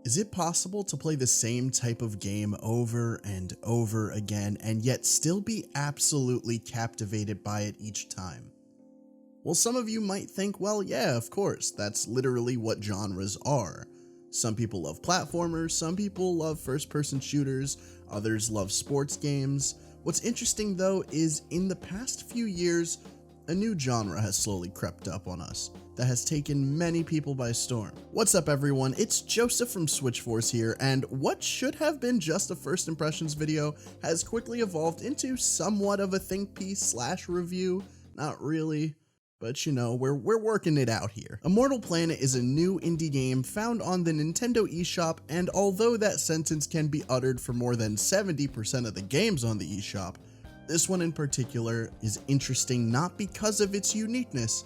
Is it possible to play the same type of game over and over again and yet still be absolutely captivated by it each time? Well, some of you might think, well, yeah, of course, that's literally what genres are. Some people love platformers, some people love first-person shooters, others love sports games. What's interesting though is in the past few years, a new genre has slowly crept up on us that has taken many people by storm. What's up everyone, it's Joseph from SwitchForce here, and what should have been just a first impressions video has quickly evolved into somewhat of a think piece slash review. Not really, but you know, we're working it out here. Immortal Planet is a new indie game found on the Nintendo eShop, and although that sentence can be uttered for more than 70% of the games on the eShop, this one in particular is interesting not because of its uniqueness,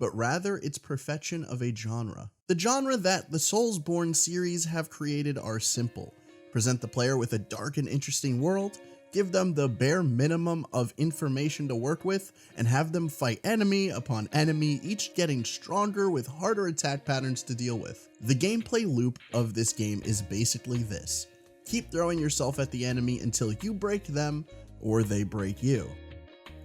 but rather its perfection of a genre. The genre that the Soulsborne series have created are simple. Present the player with a dark and interesting world, give them the bare minimum of information to work with, and have them fight enemy upon enemy, each getting stronger with harder attack patterns to deal with. The gameplay loop of this game is basically this. Keep throwing yourself at the enemy until you break them, or they break you.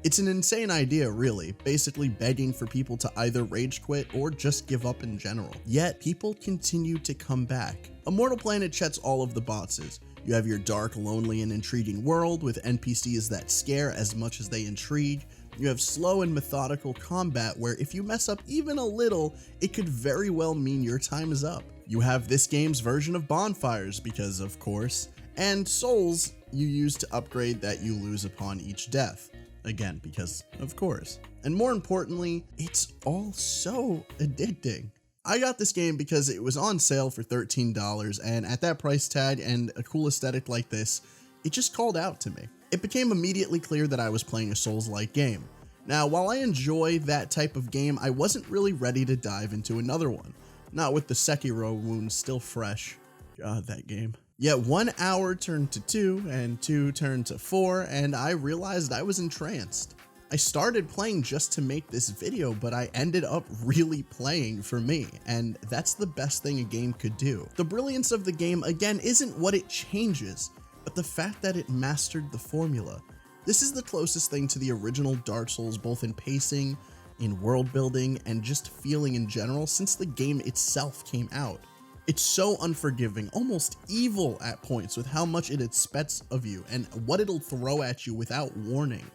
It's an insane idea really, basically begging for people to either rage quit or just give up in general. Yet people continue to come back. Immortal Planet checks all of the boxes. You have your dark, lonely, and intriguing world with NPCs that scare as much as they intrigue. You have slow and methodical combat where if you mess up even a little, it could very well mean your time is up. You have this game's version of bonfires because of course, and souls you use to upgrade that you lose upon each death. Again, because of course. And more importantly, it's all so addicting. I got this game because it was on sale for $13, and at that price tag and a cool aesthetic like this, it just called out to me. It became immediately clear that I was playing a Souls-like game. Now, while I enjoy that type of game, I wasn't really ready to dive into another one. Not with the Sekiro wounds still fresh. God, that game. Yet 1 hour turned to 2, and 2 turned to 4, and I realized I was entranced. I started playing just to make this video, but I ended up really playing for me, and that's the best thing a game could do. The brilliance of the game, again, isn't what it changes, but the fact that it mastered the formula. This is the closest thing to the original Dark Souls, both in pacing, in world building, and just feeling in general since the game itself came out. It's so unforgiving, almost evil at points with how much it expects of you and what it'll throw at you without warning.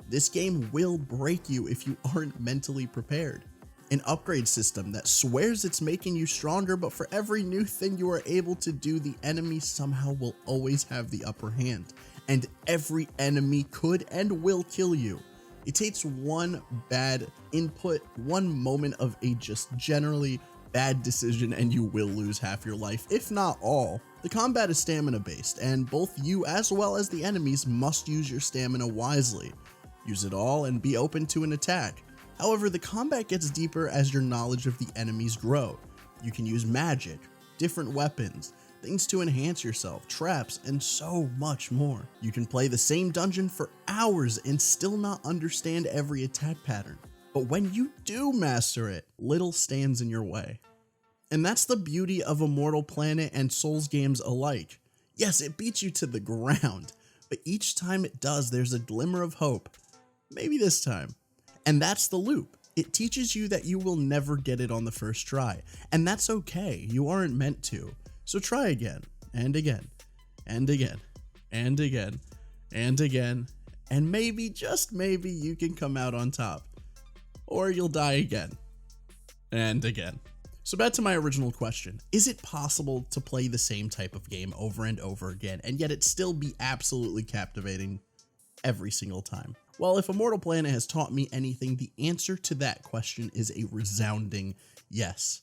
This game will break you if you aren't mentally prepared. An upgrade system that swears it's making you stronger, but for every new thing you are able to do, the enemy somehow will always have the upper hand, and every enemy could and will kill you. It takes one bad input, one moment of a just generally bad decision, and you will lose half your life, if not all. The combat is stamina based, and both you as well as the enemies must use your stamina wisely. Use it all and be open to an attack. However, the combat gets deeper as your knowledge of the enemies grow. You can use magic, different weapons, things to enhance yourself, traps, and so much more. You can play the same dungeon for hours and still not understand every attack pattern. But when you do master it, little stands in your way. And that's the beauty of Immortal Planet and Souls games alike. Yes, it beats you to the ground, but each time it does, there's a glimmer of hope. Maybe this time. And that's the loop. It teaches you that you will never get it on the first try, and that's okay. You aren't meant to. So try again, and again, and again, and again, and again, and maybe, just maybe, you can come out on top. Or you'll die again, and again. So back to my original question, is it possible to play the same type of game over and over again, and yet it still be absolutely captivating every single time? Well, if Immortal Planet has taught me anything, the answer to that question is a resounding yes.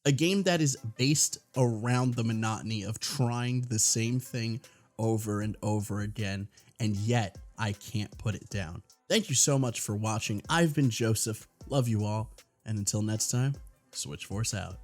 A game that is based around the monotony of trying the same thing over and over again, and yet I can't put it down. Thank you so much for watching. I've been Joseph. Love you all. And until next time, SwitchForce out.